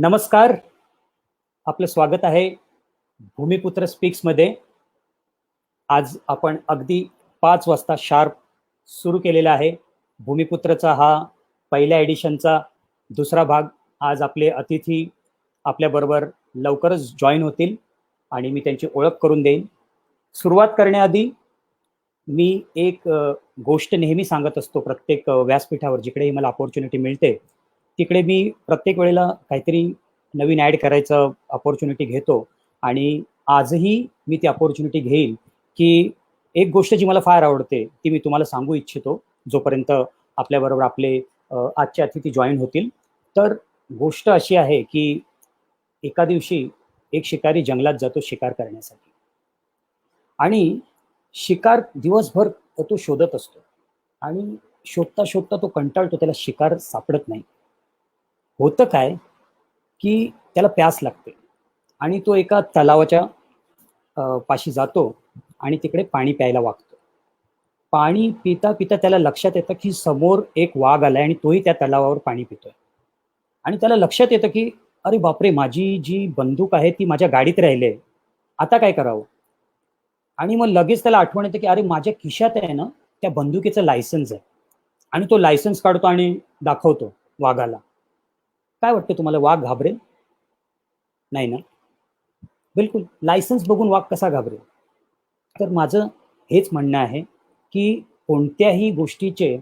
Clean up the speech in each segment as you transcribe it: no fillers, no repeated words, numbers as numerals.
नमस्कार. आपलं स्वागत आहे भूमिपुत्र स्पीक्स मध्ये. आज आपण अगदी 5 वाजता शार्प सुरू केलेला आहे भूमिपुत्रचा हा पहिल्या एडिशनचा दुसरा भाग. आज आपले अतिथी आपल्याबरोबर लवकरच जॉईन होतील आणि मी त्यांची ओळख करून देईन. सुरुवात करण्याआधी मी एक गोष्ट नेहमी सांगत असतो प्रत्येक व्यासपीठावर जिकडेही मला अपॉर्च्युनिटी मिळते तिकडे मी प्रत्येक वेळेला काहीतरी नवीन ॲड करायचं अपॉर्च्युनिटी घेतो आणि आजही मी ती अपॉर्च्युनिटी घेईल की एक गोष्ट जी मला फार आवडते ती मी तुम्हाला सांगू इच्छितो जोपर्यंत आपल्याबरोबर आपले आजचे अतिथी जॉईन होतील. तर गोष्ट अशी आहे की एका दिवशी एक शिकारी जंगलात जातो शिकार करण्यासाठी आणि शिकार दिवसभर तो शोधत असतो आणि शोधता शोधता तो कंटाळतो, त्याला शिकार सापडत नाही. होतं काय की त्याला प्यास लागते आणि तो एका तलावाच्या पाशी जातो आणि तिकडे पाणी प्यायला वागतो. पाणी पिता पिता त्याला लक्षात येतं की समोर एक वाघ आलाय आणि तोही त्या तलावावर पाणी पितोय आणि त्याला लक्षात येतं की अरे बापरे, माझी जी बंदूक आहे ती माझ्या गाडीत राहिली, आता काय करावं. आणि मग लगेच त्याला आठवण येतं की अरे माझ्या खिशात आहे ना त्या बंदुकीचं लायसन्स आहे आणि तो लायसन्स काढतो आणि दाखवतो वाघाला. काय वाटतं तुम्हाला, वाघ घाबरेल? नाही ना, बिलकुल. लायसन्स बघून वाघ कसा घाबरेल? तर माझं हेच म्हणणं आहे की कोणत्याही गोष्टीचे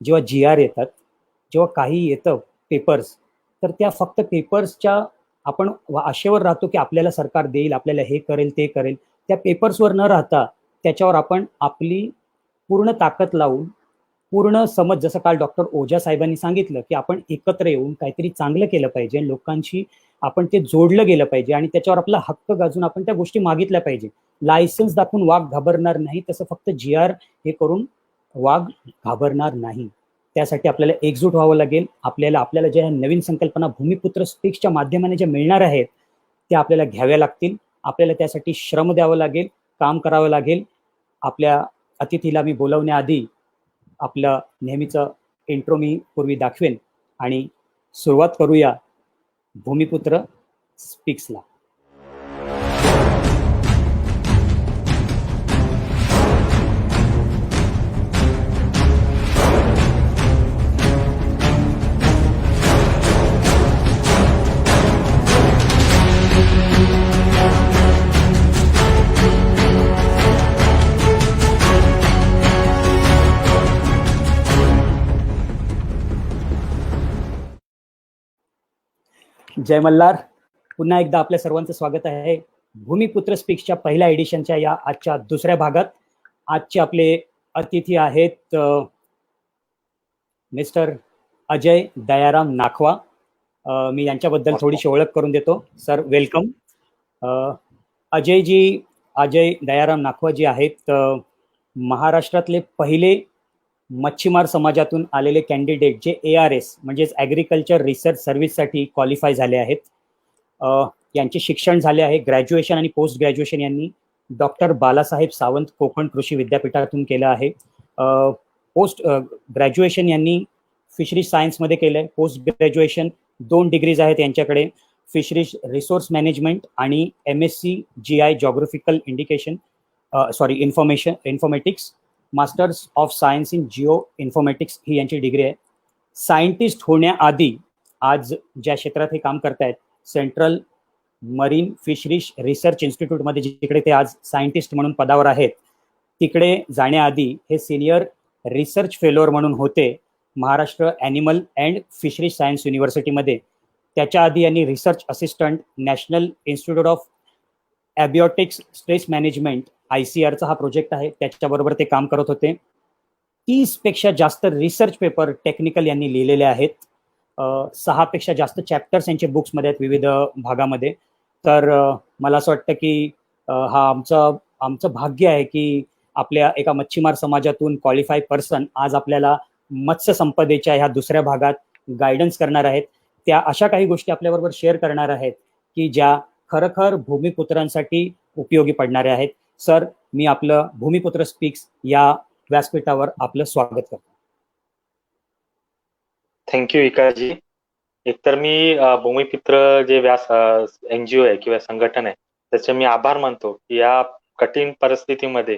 जेव्हा GR येतात, जेव्हा काही येतं पेपर्स, तर त्या फक्त पेपर्सच्या आपण आशेवर राहतो की आपल्याला सरकार देईल, आपल्याला हे करेल ते करेल. त्या पेपर्सवर न राहता त्याच्यावर आपण आपली पूर्ण ताकद लावून पूर्ण समज, जसं काल डॉक्टर ओझा साहेबांनी सांगितलं की आपण एकत्र येऊन काहीतरी चांगलं केलं पाहिजे, लोकांशी आपण ते जोडलं गेलं पाहिजे आणि त्याच्यावर आपला हक्क गाजून आपण त्या गोष्टी मागितल्या पाहिजे. लायसन्स दाखवून वाघ घाबरणार नाही, तसं फक्त GR हे करून वाघ घाबरणार नाही. त्यासाठी आपल्याला एकजूट व्हावं लागेल. आपल्याला ज्या नवीन संकल्पना भूमिपुत्र स्पीक्सच्या माध्यमाने ज्या मिळणार आहेत त्या आपल्याला घ्याव्या लागतील. आपल्याला त्यासाठी श्रम द्यावं लागेल, काम करावं लागेल. आपल्या अतिथीला मी बोलवण्याआधी आपलं नेहमीचं इंट्रो मी पूर्वी दाखवेन आणि सुरुवात करूया भूमिपुत्र स्पीक्सला. जय मल्हार. पुन्हा एकदा आपल्या सर्वांचं स्वागत आहे भूमिपुत्र स्पीक्सच्या पहिल्या एडिशनच्या या आजच्या दुसऱ्या भागात. आजचे आपले अतिथी आहेत मिस्टर अजय दयाराम नाखवा. मी यांच्याबद्दल थोडीशी ओळख करून देतो. Sir welcome. अजय दयाराम नाखवा जी आहेत महाराष्ट्रातले पहिले मच्छीमार समाजातून आलेले कॅन्डिडेट जे ARS म्हणजेच ॲग्रिकल्चर रिसर्च सर्व्हिससाठी क्वालिफाय झाले आहेत. यांचे शिक्षण झाले आहे ग्रॅज्युएशन आणि पोस्ट ग्रॅज्युएशन यांनी डॉक्टर बालासाहेब सावंत कोकण कृषी विद्यापीठातून केलं आहे. पोस्ट ग्रॅज्युएशन यांनी फिशरीज सायन्समध्ये केलं आहे. पोस्ट ग्रॅज्युएशन 2 डिग्रीज आहेत यांच्याकडे, फिशरीज रिसोर्स मॅनेजमेंट आणि MSc GI geographical informatics. Masters of science in geoinformatics ही यांची डिग्री आहे. सायंटिस्ट होण्याआधी आज ज्या क्षेत्रात हे काम करतायत, सेंट्रल मरीन फिशरीज रिसर्च इन्स्टिट्यूटमध्ये जिकडे ते आज सायंटिस्ट म्हणून पदावर आहेत, तिकडे जाण्याआधी हे सिनियर रिसर्च फेलोअर म्हणून होते Maharashtra animal and fisheries science युनिव्हर्सिटीमध्ये. त्याच्या आधी यांनी research assistant national institute of abiotic stress management ICRचा हा प्रोजेक्ट आहे, त्याच्याबरोबर ते काम करत होते. 30 पेक्षा जास्त रिसर्च पेपर टेक्निकल यांनी लिहिलेले आहेत. 6 पेक्षा जास्त चॅप्टर्स यांचे बुक्समध्ये आहेत विविध भागामध्ये. तर मला असं वाटतं की हा आमचं भाग्य आहे की आपल्या एका मच्छीमार समाजातून क्वालिफाय पर्सन आज आपल्याला मत्स्य संपदेच्या ह्या दुसऱ्या भागात गायडन्स करणार आहेत. त्या अशा काही गोष्टी आपल्याबरोबर शेअर करणार आहेत की ज्या खरोखर भूमिपुत्रांसाठी उपयोगी पडणाऱ्या आहेत. सर, मी आपलं भूमिपुत्र स्पीक्स या व्यासपीठावर आपलं स्वागत करतो. थँक्यू विकासजी. एकतर मी भूमिपुत्र जे व्यास NGO आहे किंवा संघटन आहे त्याचे मी आभार मानतो की या कठीण परिस्थितीमध्ये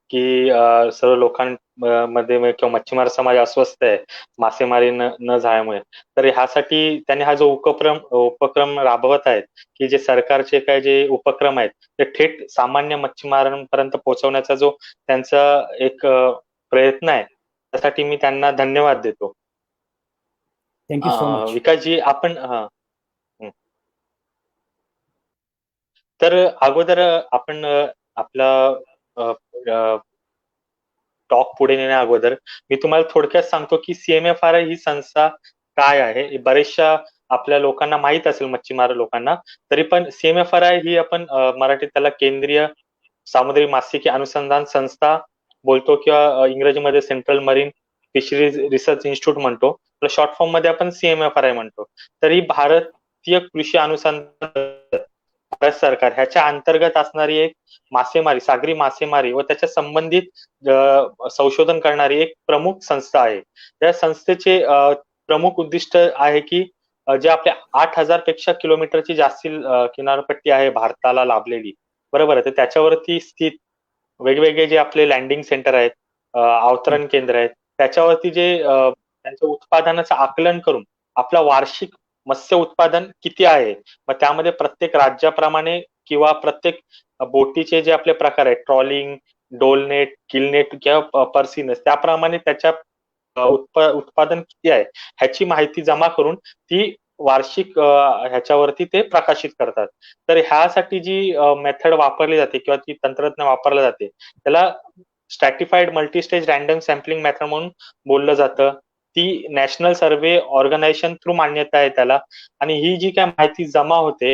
की सर्व लोकांमध्ये किंवा मच्छीमार समाज अस्वस्थ आहे मासेमारी न झाल्यामुळे. तर ह्यासाठी त्यांनी हा जो उपक्रम राबवत आहेत की जे सरकारचे काय जे उपक्रम आहेत ते थेट सामान्य मच्छीमारांपर्यंत पोहोचवण्याचा जो त्यांचा एक प्रयत्न आहे त्यासाठी मी त्यांना धन्यवाद देतो. Thank you so much. विकासजी आपण तर अगोदर आपण आपला टॉक पुढे नेण्या अगोदर मी तुम्हाला थोडक्यात सांगतो की CMFRI ही संस्था काय आहे. बरेचशा आपल्या लोकांना माहित असेल मच्छीमार लोकांना, तरी पण CMFRI ही आपण मराठीत त्याला केंद्रीय सामुद्रिक मासिकी अनुसंधान संस्था बोलतो किंवा इंग्रजीमध्ये central marine fisheries research institute म्हणतो, तर शॉर्ट फॉर्म मध्ये आपण CMFRI म्हणतो. तर ही भारतीय कृषी अनुसंधान भारत सरकार ह्याच्या अंतर्गत असणारी एक मासेमारी, सागरी मासेमारी व त्याच्या संबंधित संशोधन करणारी एक प्रमुख संस्था आहे. या संस्थेचे प्रमुख उद्दिष्ट आहे की जे आपल्या 8,000 पेक्षा किलोमीटरची जास्ती किनारपट्टी आहे भारताला लाभलेली, बरोबर आहे, तर त्याच्यावरती स्थित वेगवेगळे जे आपले लँडिंग सेंटर आहेत, अवतरण केंद्र आहेत, त्याच्यावरती जे त्यांच्या उत्पादनाचं आकलन करून आपला वार्षिक मत्स्य उत्पादन किती आहे, मग त्यामध्ये प्रत्येक राज्याप्रमाणे किंवा प्रत्येक बोटीचे जे आपले प्रकार आहेत, ट्रॉलिंग, डोलनेट, किलनेट किंवा पर्सिनस, त्याप्रमाणे त्याच्या उत्पादन किती आहे ह्याची माहिती जमा करून ती वार्षिक ह्याच्यावरती ते प्रकाशित करतात. तर ह्यासाठी जी मेथड वापरली जाते किंवा ती तंत्रज्ञान वापरलं जाते त्याला स्ट्रॅटिफाईड मल्टीस्टेज रँडम सॅम्पलिंग मेथड म्हणून बोललं जातं. ती नॅशनल सर्व्हे ऑर्गनायझेशन थ्रू मान्यता आहे त्याला. आणि ही जी काय माहिती जमा होते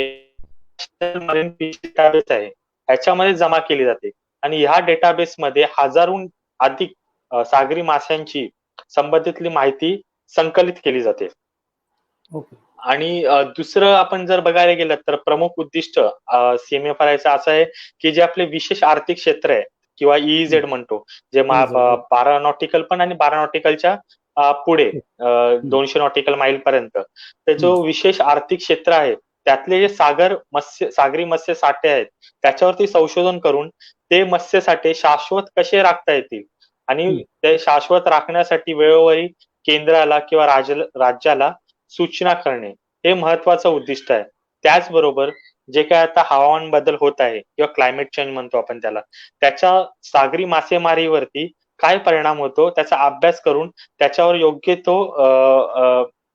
डेटाबेस आहे ह्याच्यामध्ये जमा केली जाते आणि ह्या डेटाबेस मध्ये हजारहून अधिक सागरी माशांची संबंधितली माहिती संकलित केली जाते. आणि दुसरं आपण जर बघायला गेलं तर प्रमुख उद्दिष्ट CMFRIचं असं आहे की जे आपले विशेष आर्थिक क्षेत्र आहे किंवा EEZ म्हणतो, जे 12 नॉटिकल पण आणि 12 नॉटिकलच्या पुढे 200 नॉटिकल माईल पर्यंत ते जो विशेष आर्थिक क्षेत्र आहे त्यातले जे सागरी मत्स्य साठे आहेत त्याच्यावरती संशोधन करून ते मत्स्य साठे शाश्वत कसे राखता येतील आणि ते शाश्वत राखण्यासाठी वेळोवेळी केंद्राला किंवा राज्याला सूचना करणे हे महत्वाचं उद्दिष्ट आहे. त्याचबरोबर जे काय आता हवामान बदल होत आहे किंवा क्लायमेट चेंज म्हणतो आपण त्याला, त्याच्या सागरी मासेमारीवरती काय परिणाम होतो त्याचा अभ्यास करून त्याच्यावर योग्य तो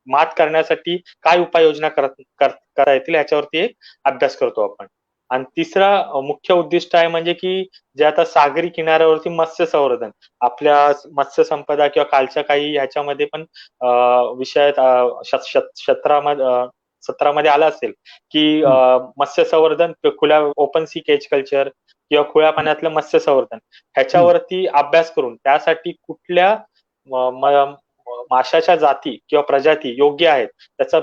मात करण्यासाठी काय उपाययोजना करता येतील याच्यावरती एक अभ्यास करतो आपण. आणि तिसरा मुख्य उद्दिष्ट आहे म्हणजे की जे आता सागरी किनाऱ्यावरती मत्स्य संवर्धन, आपल्या मत्स्य संपदा किंवा कालच्या काही ह्याच्यामध्ये पण विषयात सत्रामध्ये आला असेल की मत्स्य संवर्धन खुल्या ओपन सी केज कल्चर किंवा खुल्या पाण्यातलं मत्स्य संवर्धन ह्याच्यावरती अभ्यास करून त्यासाठी कुठल्या माशाच्या जाती किंवा प्रजाती योग्य आहेत त्याचा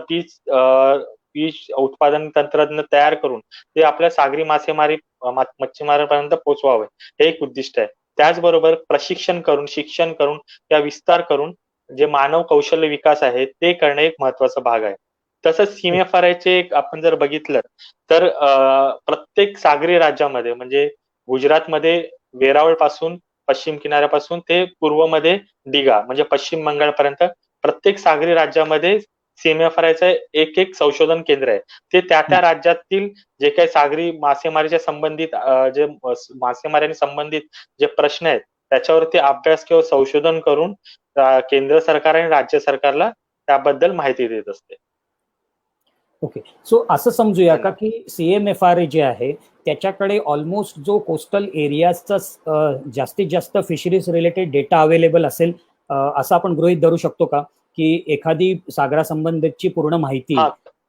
बीज उत्पादन तंत्रज्ञ तयार करून ते आपल्या सागरी मच्छीमारांपर्यंत पोहोचवावे हे एक उद्दिष्ट आहे. त्याचबरोबर प्रशिक्षण करून, शिक्षण करून, त्या विस्तार करून जे मानव कौशल्य विकास आहे ते करणे एक महत्वाचा भाग आहे. तसंच CMFRIचे आपण जर बघितलं तर प्रत्येक सागरी राज्यामध्ये म्हणजे गुजरातमध्ये वेरावळ पासून पश्चिम किनाऱ्यापासून ते पूर्वमध्ये दिघा म्हणजे पश्चिम बंगालपर्यंत प्रत्येक सागरी राज्यामध्ये CMFRIचं एक संशोधन केंद्र आहे. ते त्या राज्यातील जे काही सागरी मासेमारीच्या संबंधित जे मासेमारीने संबंधित जे प्रश्न आहेत त्याच्यावरती अभ्यास किंवा संशोधन करून केंद्र सरकार आणि राज्य सरकारला त्याबद्दल माहिती देत असते. ओके, सो असं समजूया का की CMFRI जे आहे त्याच्याकडे ऑलमोस्ट जो कोस्टल एरियाचा जास्तीत जास्त फिशरीज रिलेटेड डेटा अवेलेबल असेल असं आपण गृहीत धरू शकतो का की एखादी सागरासंबंधीची पूर्ण माहिती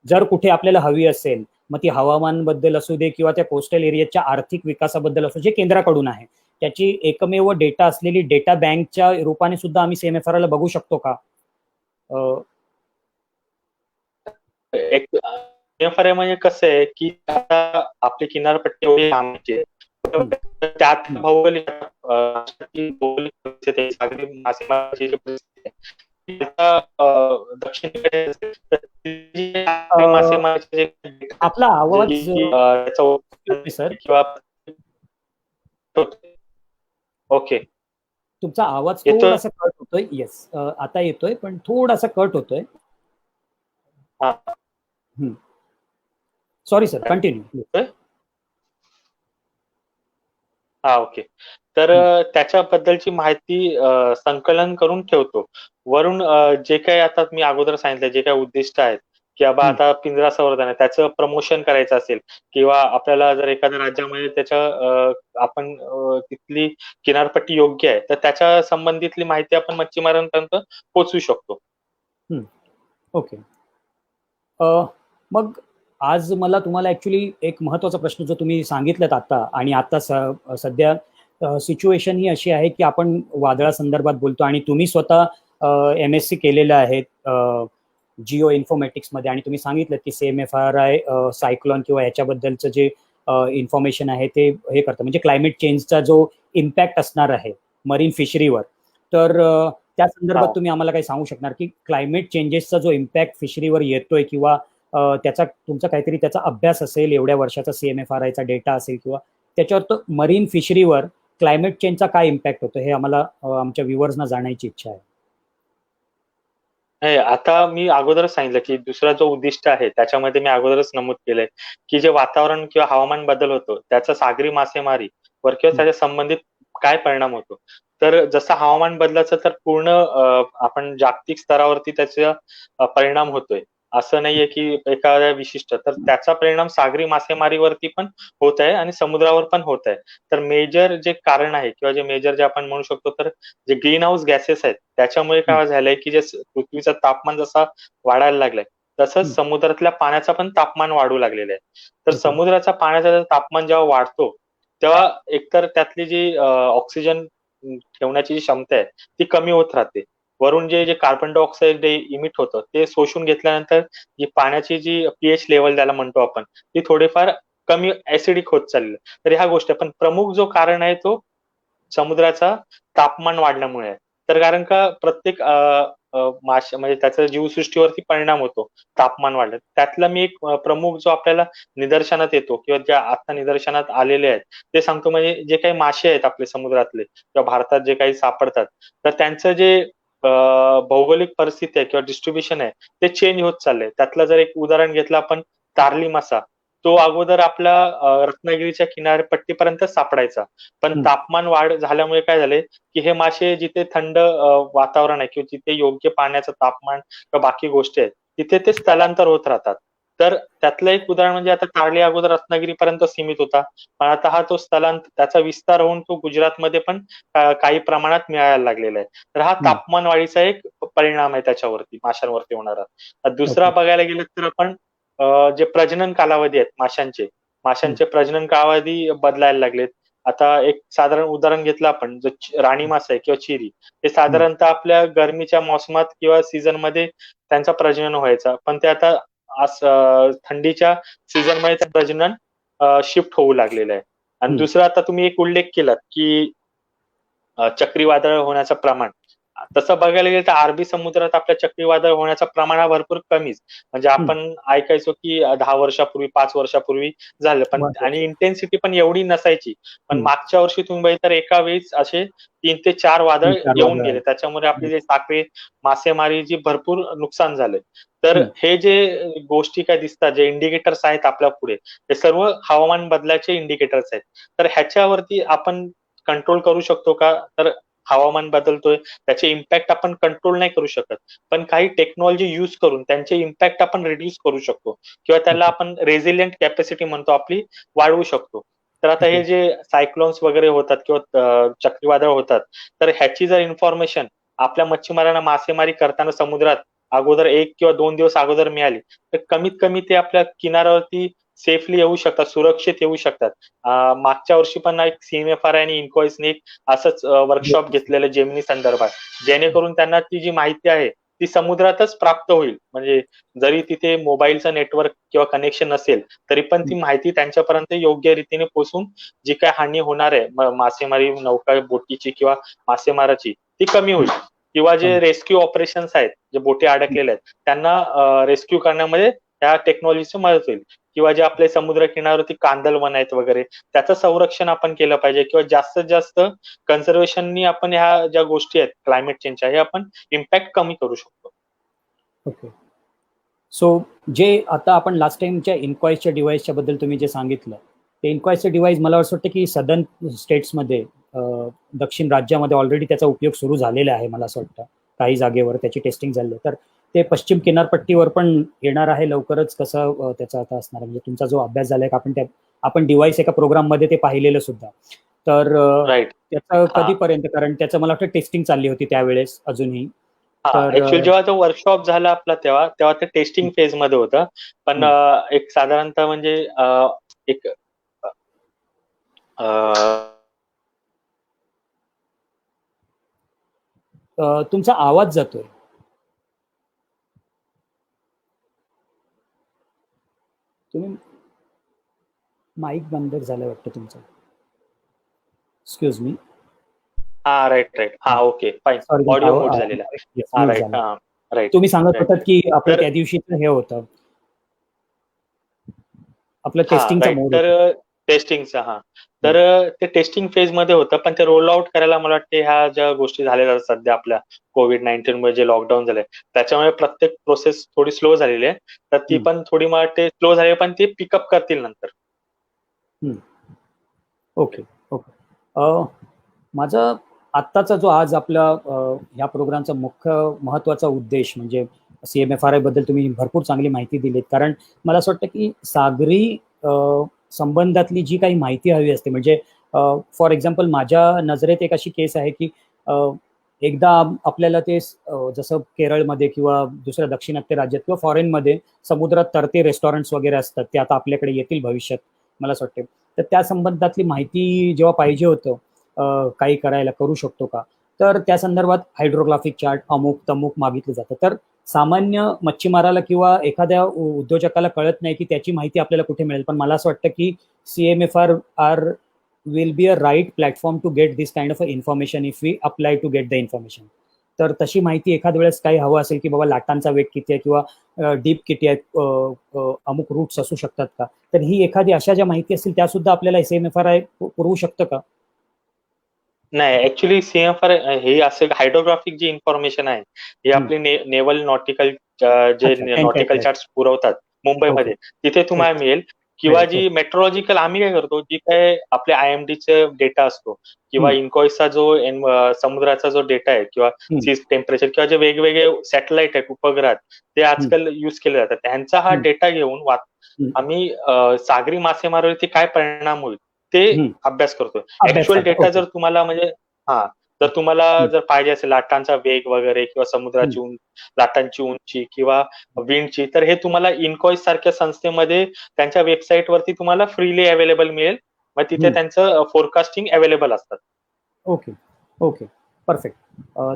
जर कुठे आपल्याला हवी असेल मग ती हवामान बद्दल असू दे किंवा त्या कोस्टल एरियाच्या आर्थिक विकासाबद्दल असू जे केंद्राकडून आहे त्याची एकमेव डेटा असलेली डेटा बँकच्या रूपाने सुद्धा आम्ही CMFRI ला बघू शकतो का? CMFRI म्हणजे कसं आहे की आता आपली किनारपट्टी एवढी लांबची आहे त्यात भौगोलिक सागरी मासेमारीची दक्षिणेकडे मासेमारीचे आपला आवाज सर, किंवा ओके, तुमचा आवाज येतोय? थोडासा कट होतोय. येस, आता येतोय, पण थोडासा कट होतोय. Sorry sir, continue. हा, ओके. तर त्याच्याबद्दलची माहिती संकलन करून ठेवतो. वरून जे काही आता मी अगोदर सांगितलं, जे काही उद्दिष्ट आहेत, की बाबा आता पिंजरा संवर्धन आहे, त्याचं प्रमोशन करायचं असेल, किंवा आपल्याला जर एखाद्या राज्यामध्ये त्याच्या आपण तिथली किनारपट्टी योग्य आहे, तर त्याच्या संबंधितली माहिती आपण मच्छीमारांपर्यंत पोहोचवू शकतो. ओके. मग आज मला तुम्हाला ऍक्च्युली एक महत्वाचा प्रश्न जो तुम्ही सांगितलात आता, आणि आता सध्या सिच्युएशन ही अशी आहे की आपण वादळासंदर्भात बोलतो, आणि तुम्ही स्वतः MSc केलेलं आहे जिओ इन्फॉर्मेटिक्स मध्ये, आणि तुम्ही सांगितलं की CMFRI सायक्लोन किंवा ह्याच्याबद्दलचं जे इन्फॉर्मेशन आहे ते हे करतं, म्हणजे क्लायमेट चेंजचा जो इम्पॅक्ट असणार आहे मरीन फिशरीवर. तर त्या संदर्भात तुम्ही आम्हाला काही सांगू शकणार की क्लायमेट चेंजेसचा जो इम्पॅक्ट फिशरीवर येतोय, किंवा त्याचा तुमचा काहीतरी त्याचा अभ्यास असेल, एवढ्या वर्षाचा CMFRIचा डेटा असेल, किंवा त्याच्यावर तो मरीन फिशरीवर क्लायमेट चेंजचा काय इम्पॅक्ट होतो, हे आम्हाला आमच्या व्ह्युअर्सना जाणायची इच्छा आहे. नाही, आता मी अगोदरच सांगितलं की दुसरा जो उद्दिष्ट आहे त्याच्यामध्ये मी अगोदरच नमूद केलंय की जे वातावरण किंवा हवामान बदल होतो त्याचा सागरी मासेमारीवर किंवा त्याच्या संबंधित काय परिणाम होतो. तर जसं हवामान बदलाचं तर पूर्ण आपण जागतिक स्तरावरती त्याचा परिणाम होतोय, असं नाहीये की एखाद्या विशिष्ट, तर त्याचा परिणाम सागरी मासेमारीवरती पण होत आहे आणि समुद्रावर पण होत आहे. तर मेजर जे कारण आहे किंवा जे मेजर जे आपण म्हणू शकतो, तर जे ग्रीन हाऊस गॅसेस आहेत त्याच्यामुळे काय झालंय की जे पृथ्वीचं तापमान जसा वाढायला लागलाय, तसंच समुद्रातल्या पाण्याचं पण तापमान वाढू लागलेलं आहे. तर समुद्राचा पाण्याचं तापमान जेव्हा वाढतो तेव्हा एकतर त्यातली जी ऑक्सिजन ठेवण्याची जी क्षमता आहे ती कमी होत राहते. वरून जे कार्बन डायऑक्साईड इमिट होतं ते शोषून घेतल्यानंतर जी पाण्याची जी pH लेवल त्याला म्हणतो आपण, ती थोडीफार कमी ऍसिडिक होत चालली. तर ह्या गोष्टी, पण प्रमुख जो कारण आहे तो समुद्राचा तापमान वाढल्यामुळे आहे. तर कारण का प्रत्येक मासे म्हणजे त्याचा जीवसृष्टीवरती परिणाम होतो तापमान वाढलं. त्यातला मी एक प्रमुख जो आपल्याला निदर्शनात येतो किंवा ज्या आता निदर्शनात आलेले आहेत ते सांगतो. म्हणजे जे काही मासे आहेत आपले समुद्रातले किंवा भारतात जे काही सापडतात, तर त्यांचं जे भौगोलिक परिस्थिती आहे किंवा डिस्ट्रीब्युशन आहे ते चेंज होत चाललंय. त्यातलं जर एक उदाहरण घेतलं आपण, तारली मासा, तो अगोदर आपला रत्नागिरीच्या किनारपट्टीपर्यंत सापडायचा. पण तापमान वाढ झाल्यामुळे काय झालंय की हे मासे जिथे थंड वातावरण आहे किंवा जिथे योग्य पाण्याचं तापमान किंवा बाकी गोष्टी आहेत तिथे ते स्थलांतर होत राहतात. तर त्यातलं एक उदाहरण म्हणजे आता तारली अगोदर रत्नागिरीपर्यंत सीमित होता, पण आता हा तो त्याचा विस्तार होऊन तो गुजरातमध्ये पण काही प्रमाणात मिळायला लागलेला आहे. तर हा तापमान वाढीचा एक परिणाम आहे त्याच्यावरती, माशांवरती होणारा. दुसरा बघायला गेलं तर आपण जे प्रजनन कालावधी आहेत माशांचे प्रजनन कालावधी बदलायला लागलेत. आता एक साधारण उदाहरण घेतलं आपण, जो राणी मासा आहे किंवा चिरी, ते साधारणतः आपल्या गरमीच्या मोसमात किंवा सीझन मध्ये त्यांचा प्रजनन व्हायचा, पण ते आता थंडीच्या सीझन मध्ये ते प्रजनन शिफ्ट होऊ लागलेलं आहे. आणि दुसरा आता तुम्ही एक उल्लेख केलात की चक्रीवादळ होण्याचं प्रमाण, तसं बघायला गेलं तर अरबी समुद्रात आपल्या चक्रीवादळ होण्याचं प्रमाण हा भरपूर कमीच. म्हणजे आपण ऐकायचो की 10 वर्षापूर्वी 5 वर्षापूर्वी झालं, पण आणि इंटेन्सिटी पण एवढी नसायची. पण मागच्या वर्षी तुम्ही बघितलं तर एका वेळीच असे 3 ते 4 वादळ येऊन गेले. त्याच्यामुळे आपली जे साखळी मासेमारीची भरपूर नुकसान झालंय. तर हे जे गोष्टी काय दिसतात, जे इंडिकेटर्स आहेत आपल्या पुढे, हे सर्व हवामान बदलाचे इंडिकेटर्स आहेत. तर ह्याच्यावरती आपण कंट्रोल करू शकतो का? तर हवामान बदलतोय, त्याचे इम्पॅक्ट आपण कंट्रोल नाही करू शकत, पण काही टेक्नॉलॉजी युज करून त्यांचे इम्पॅक्ट आपण रिड्यूस करू शकतो किंवा त्याला आपण रेझिलियंट कॅपॅसिटी म्हणतो आपली, वाढवू शकतो. तर आता हे जे सायक्लोन्स वगैरे होतात किंवा चक्रीवादळ होतात, तर ह्याची जर इन्फॉर्मेशन आपल्या मच्छीमारांना मासेमारी करताना समुद्रात अगोदर 1 किंवा 2 दिवस अगोदर मिळाली, तर कमीत कमी ते आपल्या किनाऱ्यावरती सेफली येऊ शकतात, सुरक्षित येऊ शकतात. मागच्या वर्षी पण एक CMFRI आणि इन्कॉइसने एक असंच वर्कशॉप घेतलेलं जेमिनी संदर्भात, जेणेकरून त्यांना ती जी माहिती आहे ती समुद्रातच प्राप्त होईल. म्हणजे जरी तिथे मोबाईलचं नेटवर्क किंवा कनेक्शन नसेल तरी पण ती माहिती त्यांच्यापर्यंत योग्य रीतीने पोहोचून जी काय हानी होणार आहे मासेमारी नौका बोटीची किंवा मासेमाराची, ती कमी होईल. किंवा जे रेस्क्यू ऑपरेशन्स आहेत, जे बोटी अडकलेल्या आहेत त्यांना रेस्क्यू करण्यामध्ये ह्या टेक्नॉलॉजीची मदत होईल. किंवा जे आपले समुद्र किनाऱ्यावरती कांदळवन आहेत वगैरे, त्याचं संरक्षण आपण केलं पाहिजे, किंवा जास्तीत जास्त कन्झर्वेशननी आपण ह्या ज्या गोष्टी आहेत क्लायमेट चेंजच्या, हे आपण इम्पॅक्ट कमी करू शकतो. ओके. सो जे आता आपण लास्ट टाइमच्या इन्क्वायसच्या डिव्हाइसच्या बद्दल तुम्ही जे सांगितलं, ते इन्क्वायसचं डिव्हाइस मला असं वाटतं की सदर्न स्टेट्समध्ये, दक्षिण राज्यामध्ये ऑलरेडी त्याचा उपयोग सुरू झालेला आहे. मला असं वाटतं काही जागेवर त्याची टेस्टिंग झाली, तर ते पश्चिम किनारपट्टीवर पण येणार आहे लवकरच. कसं त्याचा आता असणार, म्हणजे तुमचा जो अभ्यास झालाय का, आपण डिव्हाइस एका प्रोग्राममध्ये ते पाहिलेलं सुद्धा, तर राईट. त्याचं कधीपर्यंत, कारण त्याचं मला वाटतं टेस्टिंग चालली होती त्यावेळेस अजूनही. तर ऍक्च्युअली जेव्हा तो वर्कशॉप झाला आपला, तेव्हा तेव्हा ते टेस्टिंग फेज मध्ये होतं. पण एक साधारणतः म्हणजे एक तुमचा आवाज जातोय. तुम्ही माईक बंद झालं वाटतं तुमचं. Excuse me. Right. Okay fine. Audio mute झालेला. राईट. तुम्ही सांगत होतात की आपलं त्या दिवशीचं हे होतं आपलं टेस्टिंगचा मोड. तर टेस्टिंगचा तर ते टेस्टिंग फेज मध्ये होतं, पण ते रोल आउट करायला मला वाटते ह्या ज्या गोष्टी झालेल्या सध्या आपल्या कोविड-19 मध्ये जे लॉकडाऊन झालंय, त्याच्यामुळे प्रत्येक प्रोसेस थोडी स्लो झालेली आहे. तर ती पण थोडी मला वाटते स्लो झाली, पण ती पिकअप करतील नंतर. ओके. माझा आत्ताचा जो आज आपला ह्या प्रोग्रामचा मुख्य महत्वाचा उद्देश म्हणजे CMFRI बद्दल तुम्ही भरपूर चांगली माहिती दिलीत. कारण मला असं वाटतं की सागरी संबंधातली जी काही माहिती हवी असते, म्हणजे फॉर एक्झाम्पल माझ्या नजरेत एक अशी केस आहे की एकदा आपल्याला ते जसं केरळमध्ये किंवा दुसऱ्या दाक्षिणात्य राज्यात किंवा फॉरेनमध्ये समुद्रात तरते रेस्टॉरंट्स वगैरे असतात, ते आता आपल्याकडे येतील भविष्यात मला असं वाटतं. तर त्या संबंधातली माहिती जेव्हा पाहिजे होतं काही करायला, करू शकतो का, तर त्या संदर्भात हायड्रोग्राफिक चार्ट अमुक तमुक मागितलं जातं. तर सामान्य मच्छीमाराला किंवा एखाद्या उद्योजकाला कळत नाही की त्याची माहिती आपल्याला कुठे मिळेल. पण मला असं वाटतं की CMFR will be a right platform to get this kind of information if we apply to get the information. तर तशी माहिती एखाद वेळेस काही हवं असेल की बाबा लाटांचा वेग किती आहे किंवा डीप किती आहे, अमुक रूट्स असू शकतात का, तर ही एखादी अशा ज्या माहिती असतील त्या सुद्धा आपल्याला CMFRI पुरवू शकतं का? नाही, ऍक्च्युली CMFRI हे असे हायड्रोग्राफिक जी इन्फॉर्मेशन आहे, ही आपली नेव्हल नॉटिकल जे नॉटिकल चार्ट पुरवतात मुंबईमध्ये, तिथे तुम्हाला मिळेल. किंवा जी मेट्रोलॉजिकल आम्ही काय करतो, जी काय आपल्या IMDचे डेटा असतो किंवा इन्कॉइसचा जो समुद्राचा जो डेटा आहे किंवा सी टेम्परेचर किंवा जे वेगवेगळे सॅटेलाइट आहेत उपग्रहात, ते आजकाल युज केले जातात. त्यांचा हा डेटा घेऊन आम्ही सागरी मासेमारीवरती काय परिणाम होईल ते अभ्यास करतोय. ऍक्च्युअल डेटा जर तुम्हाला म्हणजे जर तुम्हाला जर पाहिजे असेल लाटांचा वेग वगैरे किंवा समुद्राची लाटांची उंची किंवा विंडची, तर हे तुम्हाला इन्कॉइस सारख्या संस्थेमध्ये त्यांच्या वेबसाईट वरती तुम्हाला फ्रीली अवेलेबल मिळेल. मग तिथे त्यांचं फोरकास्टिंग अवेलेबल असतात. Okay perfect.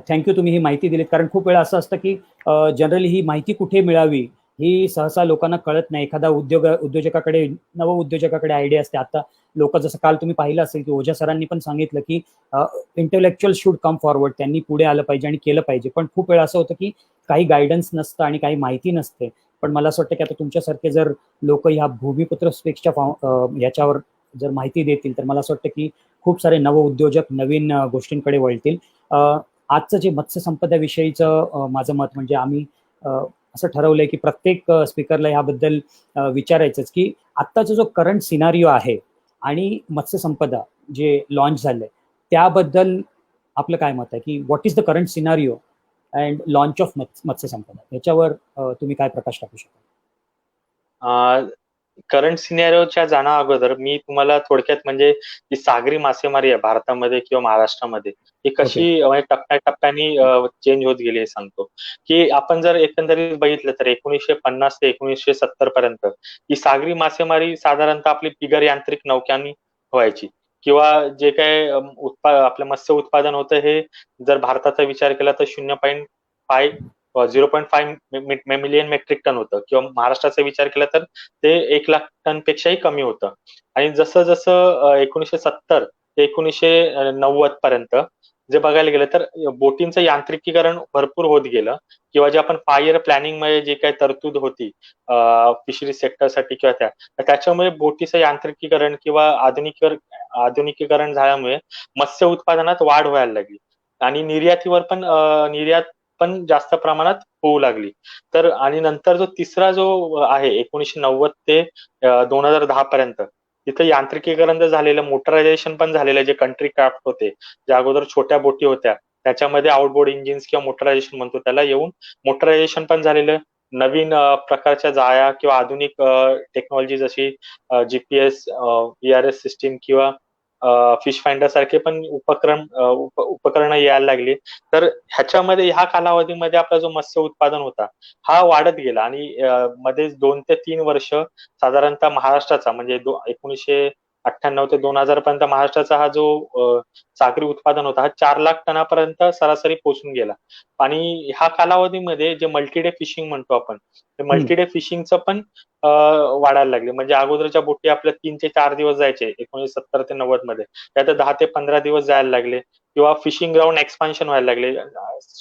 थँक्यू, तुम्ही ही माहिती दिलीत. कारण खूप वेळा असं असतं की जनरली ही माहिती कुठे मिळावी ही सहसा लोकांना कळत नाही. एखादा उद्योजकाकडे नव उद्योजकाकडे आयडिया असते. आता लोक, जसं काल तुम्ही पाहिलं असेल की ओझा सरांनी पण सांगितलं की इंटेलेक्च्युअल शुड कम फॉरवर्ड, त्यांनी पुढे आलं पाहिजे आणि केलं पाहिजे. पण खूप वेळा असं होतं की काही गायडन्स नसतं आणि काही माहिती नसते. पण मला असं वाटतं की आता तुमच्यासारखे जर लोक ह्या भूमिपुत्र स्पेक्सच्या याच्यावर जर माहिती देतील, तर मला असं वाटतं की खूप सारे नव उद्योजक नवीन गोष्टींकडे वळतील. आजचं जे मत्स्य विषयीचं माझं मत म्हणजे आम्ही असं ठरवलंय की प्रत्येक स्पीकरला याबद्दल विचारायचंच की आत्ताचा जो करंट सिनारिओ आहे आणि मत्स्य संपदा जे लॉन्च झालंय त्याबद्दल आपलं काय मत आहे, की what is the current scenario and launch of मत्स्य संपदा, याच्यावर तुम्ही काय प्रकाश टाकू शकता? करंट सिनेरिओच्या जाण्या अगोदर मी तुम्हाला थोडक्यात म्हणजे जी सागरी मासेमारी आहे भारतामध्ये किंवा महाराष्ट्रामध्ये ही कशी टप्प्याटप्प्याने चेंज होत गेली हे सांगतो. की आपण जर एकंदरीत बघितलं तर 1950 ते 1970 पर्यंत ही सागरी मासेमारी साधारणतः आपली बिगर यांत्रिक नौक्यांनी व्हायची. किंवा जे काय आपलं मत्स्य उत्पादन होतं हे जर भारताचा विचार केला तर 0.5 मिलियन मेट्रिक टन होतं. किंवा महाराष्ट्राचा विचार केला तर ते 1,00,000 टन पेक्षाही कमी होतं. आणि जसं जसं 1970 ते 1990 पर्यंत जे बघायला गेलं तर बोटींचं यांत्रिकीकरण भरपूर होत गेलं, किंवा जे आपण फायर प्लॅनिंग मध्ये जे काही तरतूद होती फिशरी सेक्टरसाठी किंवा त्याच्यामुळे बोटीचं यांत्रिकीकरण किंवा आधुनिकीकरण झाल्यामुळे मत्स्य उत्पादनात वाढ व्हायला लागली आणि निर्यात पण जास्त प्रमाणात होऊ लागली. तर आणि नंतर जो तिसरा जो आहे 1990 ते 2010 पर्यंत, तिथं यांत्रिकीकरण तर झालेलं, मोटरायझेशन पण झालेलं, जे कंट्री क्राफ्ट होते, ज्या अगोदर छोट्या बोटी होत्या त्याच्यामध्ये आउटबोर्ड इंजिन्स किंवा मोटरायझेशन म्हणतो त्याला येऊन मोटरायझेशन पण झालेलं. नवीन प्रकारच्या जाळ्या किंवा आधुनिक टेक्नॉलॉजी जशी जीपीएस, ERS सिस्टीम किंवा फिश फाइंडर सारखे पण उपकरणं यायला लागली. तर ह्याच्यामध्ये ह्या कालावधीमध्ये आपला जो मत्स्य उत्पादन होता हा वाढत गेला आणि मध्ये 2 ते 3 वर्ष साधारणतः महाराष्ट्राचा म्हणजे 1998 ते 2000 पर्यंत महाराष्ट्राचा हा जो सागरी उत्पादन होता हा 4 लाख टनापर्यंत सरासरी पोहोचून गेला. आणि ह्या कालावधीमध्ये जे मल्टीडे फिशिंग म्हणतो आपण, ते मल्टीडे फिशिंगचं पण वाढायला लागले. म्हणजे अगोदरच्या बोटी आपल्या 3 ते 4 दिवस जायचे 1970 ते 90 मध्ये, त्यात 10 ते 15 दिवस जायला लागले, किंवा फिशिंग ग्राउंड एक्सपान्शन व्हायला लागले,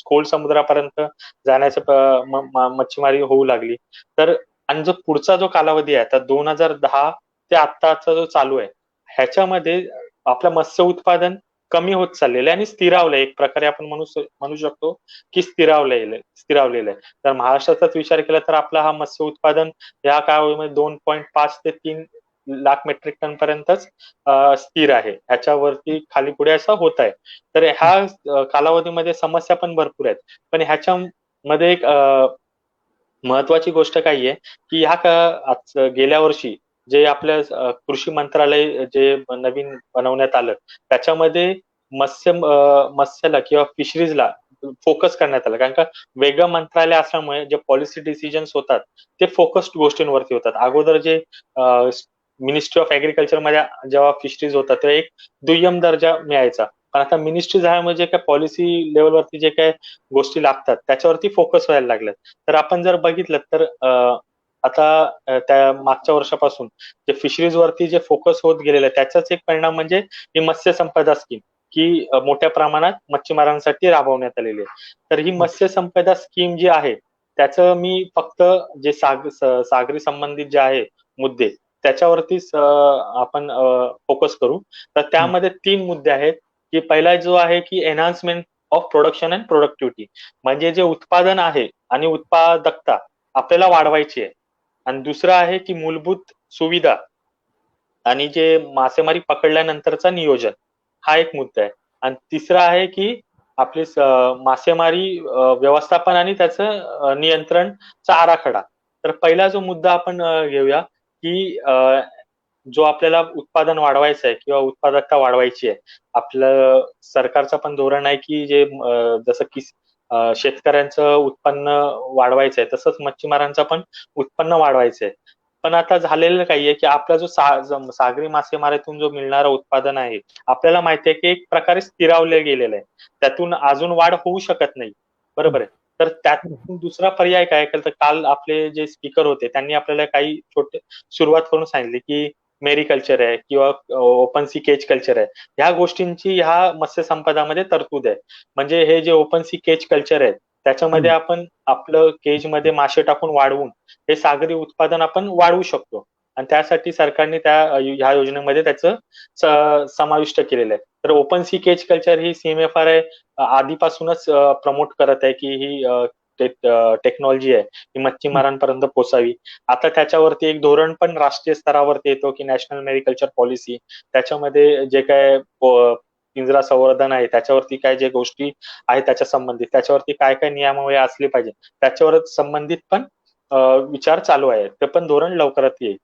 खोल समुद्रापर्यंत जाण्याचं मच्छीमारी होऊ लागली. तर आणि जो पुढचा जो कालावधी आहे आता 2010 ते आत्ताचा जो चालू आहे, ह्याच्यामध्ये आपलं मत्स्य उत्पादन कमी होत चाललेलं आहे आणि स्थिरावलंय, एक प्रकारे आपण म्हणू शकतो की स्थिरावलेलं आहे. तर महाराष्ट्राचाच विचार केला तर आपला हा मत्स्य उत्पादन या काळामध्ये 2.5 ते 3 लाख मेट्रिक टन पर्यंतच स्थिर आहे, ह्याच्यावरती खाली पुढे असं होत आहे. तर ह्या कालावधीमध्ये समस्या पण भरपूर आहेत. पण ह्याच्यामध्ये एक महत्वाची गोष्ट काय आहे की गेल्या वर्षी जे आपल्या कृषी मंत्रालय जे नवीन बनवण्यात आलं त्याच्यामध्ये मत्स्याला किंवा फिशरीजला फोकस करण्यात आलं, कारण का वेगळं मंत्रालय असल्यामुळे जे पॉलिसी डिसिजन्स होतात ते फोकस्ड गोष्टींवरती होतात. अगोदर जे मिनिस्ट्री ऑफ ऍग्रिकल्चर मध्ये जेव्हा फिशरीज होता तेव्हा एक दुय्यम दर्जा मिळायचा, पण आता मिनिस्ट्री झाल्यामुळे जे काय पॉलिसी लेवलवरती जे काय गोष्टी लागतात त्याच्यावरती फोकस व्हायला लागल्यात. तर आपण जर बघितलं तर आता त्या मागच्या वर्षापासून जे फिशरीज वरती जे फोकस होत गेलेलं आहे त्याचाच एक परिणाम म्हणजे ही मत्स्य संपदा स्कीम, की मोठ्या प्रमाणात मच्छीमारांसाठी राबवण्यात आलेली आहे. तर ही मत्स्य संपदा स्कीम जी आहे त्याचं मी फक्त जे सागरी संबंधित जे आहे मुद्दे त्याच्यावरतीच आपण फोकस करू. तर त्यामध्ये 3 मुद्दे आहेत, की पहिला जो आहे की enhancement of production and productivity, म्हणजे जे उत्पादन आहे आणि उत्पादकता आपल्याला वाढवायची आहे. आणि दुसरं आहे की मूलभूत सुविधा आणि जे मासेमारी पकडल्यानंतरचा नियोजन, हा एक मुद्दा आहे. आणि तिसरा आहे की आपली मासेमारी व्यवस्थापन आणि त्याचं नियंत्रणचा आराखडा. तर पहिला जो मुद्दा आपण घेऊया की जो आपल्याला उत्पादन वाढवायचं आहे किंवा उत्पादकता वाढवायची आहे, आपलं सरकारचं पण धोरण आहे की जे जसं की शेतकऱ्यांचं उत्पन्न वाढवायचं आहे तसंच मच्छीमारांचं पण उत्पन्न वाढवायचं आहे. पण आता झालेलं काही आहे की आपला जो सागरी मासेमारीतून जो मिळणारं उत्पादन आहे आपल्याला माहिती आहे की एक प्रकारे स्थिरावलं गेलेलं आहे, त्यातून अजून वाढ होऊ शकत नाही, बरोबर आहे. तर त्यातून दुसरा पर्याय काय तर काल आपले जे स्पीकर होते त्यांनी आपल्याला काही छोटे सुरुवात करून सांगितली की मेरिकल्चर आहे किंवा ओपन सी केज कल्चर आहे, ह्या गोष्टींची ह्या मत्स्य संपदामध्ये तरतूद आहे. म्हणजे हे जे ओपन सी केज कल्चर आहे त्याच्यामध्ये आपण आपलं केज मध्ये मासे टाकून वाढवून हे सागरी उत्पादन आपण वाढवू शकतो, आणि त्यासाठी सरकारने ह्या योजनेमध्ये त्याचं समाविष्ट केलेलं आहे. तर ओपन सी केज कल्चर ही CMFRI आधीपासूनच प्रमोट करत आहे की ही टेक्नॉलॉजी आहे ही मच्छीमारांपर्यंत पोहोचावी. आता त्याच्यावरती एक धोरण पण राष्ट्रीय स्तरावरती येतो की नॅशनल मेरिकल्चर पॉलिसी, त्याच्यामध्ये जे काय पिंजरा संवर्धन आहे त्याच्यावरती काय जे गोष्टी आहेत त्याच्या संबंधित त्याच्यावरती काय काय नियमावली असली पाहिजे त्याच्यावर संबंधित पण विचार चालू आहे, ते पण धोरण लवकरात येईल.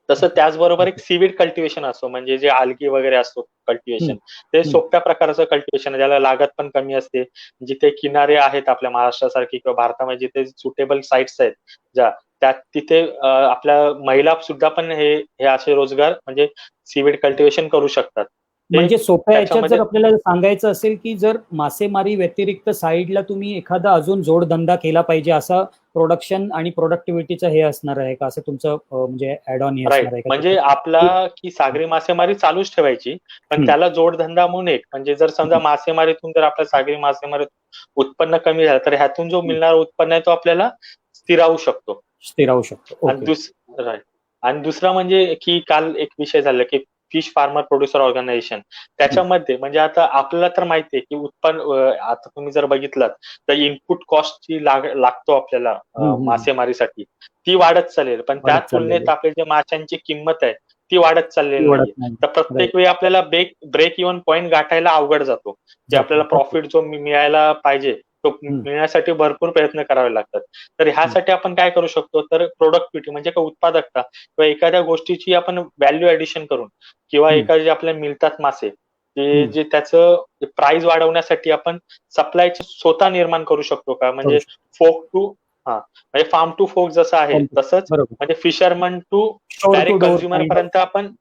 तसं त्याचबरोबर एक सीवीड कल्टिवेशन असतो, म्हणजे जे आल्गी वगैरे असतो कल्टिवेशन, ते सोप्या प्रकारचं कल्टिवेशन आहे, ज्याला लागत पण कमी असते. जिथे किनारे आहेत आपल्या महाराष्ट्रासारखे किंवा भारतामध्ये जिथे सुटेबल साइट्स आहेत ज्या तिथे आपल्या महिला सुद्धा पण हे असे रोजगार म्हणजे सीवीड कल्टिवेशन करू शकतात. म्हणजे सोप्या याच्यात जर आपल्याला सांगायचं असेल की जर मासेमारी व्यतिरिक्त साईडला तुम्ही एखादा अजून जोडधंदा केला पाहिजे असा प्रोडक्शन आणि प्रोडक्टिव्हिटीचं हे असणार आहे का, असं तुमचं म्हणजे ऍड ऑन हे राईट. असणार आहे का? म्हणजे आपला की सागरी मासेमारी चालूच ठेवायची, पण त्याला जोडधंदा म्हणून एक म्हणजे जर समजा मासेमारीतून जर आपल्या सागरी मासेमारीत उत्पन्न कमी झालं तर ह्यातून जो मिळणारा उत्पन्न आहे तो आपल्याला स्थिरावू शकतो. स्थिरावू शकतो. आणि राईट. आणि दुसरा म्हणजे की काल एक विषय झाला की फिश फार्मर प्रोड्युसर ऑर्गनायझेशन त्याच्यामध्ये म्हणजे आता आपल्याला तर माहिती आहे की उत्पन्न आता तुम्ही जर बघितलं तर इनपुट कॉस्ट जी लागतो आपल्याला मासेमारीसाठी ती वाढत चालेल, पण त्या तुलनेत आपल्या जे माशांची किंमत आहे ती वाढत चाललेली नाहीये. तर प्रत्येक वेळी आपल्याला ब्रेक इव्हन पॉईंट गाठायला अवघड जातो. जे आपल्याला प्रॉफिट जो मिळायला पाहिजे तो मिळण्यासाठी भरपूर प्रयत्न करावे लागतात. तर ह्यासाठी आपण काय करू शकतो, तर प्रोडक्टिव्हिटी म्हणजे काय उत्पादकता किंवा एखाद्या गोष्टीची आपण व्हॅल्यू ऍडिशन करून किंवा एखादे जे आपल्याला मिळतात मासे जे त्याचं प्राइस वाढवण्यासाठी आपण सप्लायचे स्वतः निर्माण करू शकतो का, म्हणजे फोक टू म्हणजे फार्म टू फोक जसं आहे तसंच म्हणजे फिशरमन टू डायरेक्ट कन्झ्युमर पर्यंत आपण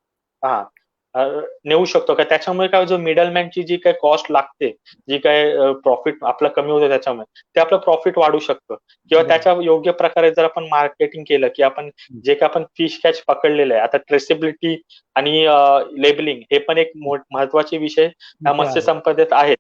नेऊ शकतो का. त्याच्यामुळे काय जो मिडलमॅनची जी काही कॉस्ट लागते, जी काय प्रॉफिट आपलं कमी होतं त्याच्यामुळे ते आपलं प्रॉफिट वाढू शकतं. किंवा त्याच्या योग्य प्रकारे जर आपण मार्केटिंग केलं की आपण जे काही आपण फिश कॅच पकडलेलं आहे, आता ट्रेसेबिलिटी आणि लेबलिंग हे पण एक महत्वाचे विषय या मत्स्य संपदेत आहेत.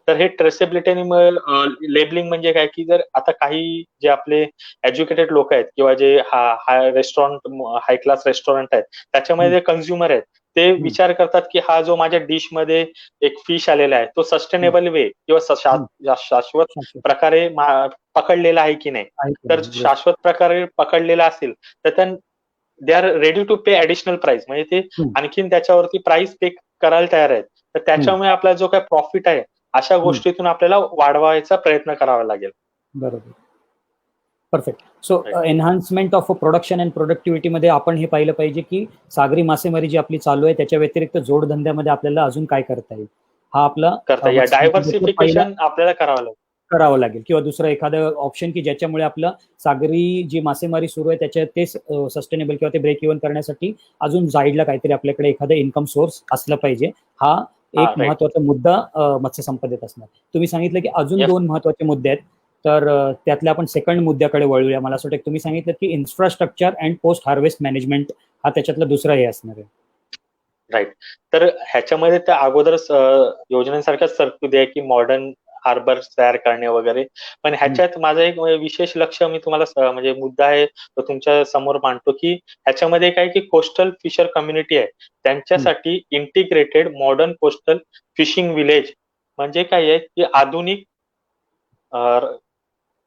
तर हे ट्रेसेबिलिटी आणि लेबलिंग म्हणजे काय की जर आता काही जे आपले एज्युकेटेड लोक आहेत किंवा जे हाय क्लास रेस्टॉरंट आहेत त्याच्यामध्ये जे कन्झ्युमर आहेत ते विचार करतात की हा जो माझ्या डिश मध्ये एक फिश आलेला आहे तो सस्टेनेबल वे किंवा शाश्वत प्रकारे पकडलेला आहे की नाही. तर शाश्वत प्रकारे पकडलेला असेल तर they are ready to pay additional price, म्हणजे ते आणखीन त्याच्यावरती प्राइस पे करायला तयार आहेत. तर त्याच्यामुळे आपला जो काही प्रॉफिट आहे अशा गोष्टीतून आपल्याला वाढवायचा प्रयत्न करावा लागेल. बरोबर. Perfect. So enhancement of production and productivity मध्ये आपण हे पाहिलं पाहिजे की सागरी मासेमारी जी आपली चालू आहे त्याच्या व्यतिरिक्त जोडधंद्यामध्ये आपल्याला अजून काय करता येईल, हा आपला डायव्हर्सिफिकेशन आपल्याला करावं लागेल किंवा दुसरं एखादं ऑप्शन की ज्याच्यामुळे आपलं सागरी जी मासेमारी सुरू आहे त्याच्यात ते सस्टेनेबल किंवा ते ब्रेक इव्हन करण्यासाठी अजून साईडला काहीतरी आपल्याकडे एखादं इन्कम सोर्स असलं पाहिजे. हा एक महत्वाचा मुद्दा मत्स्य संपदेत असणार. तुम्ही सांगितलं की अजून 2 महत्वाचे मुद्दे आहेत, तर त्यातल्या आपण सेकंड मुद्द्याकडे वळूया. मला असं वाटतं तुम्ही सांगितलं की infrastructure and post harvest management हा त्याच्यातला दुसरा हे असणार आहे. राईट. तर ह्याच्यामध्ये त्या अगोदरच योजनेसारख्याच तरतुदी आहे की मॉडर्न हार्बर तयार करणे वगैरे, पण ह्याच्यात माझं एक विशेष लक्ष मी तुम्हाला म्हणजे मुद्दा आहे तो तुमच्या समोर मांडतो की ह्याच्यामध्ये काय की कोस्टल फिशर कम्युनिटी आहे त्यांच्यासाठी integrated modern coastal fishing village म्हणजे काय आहे की आधुनिक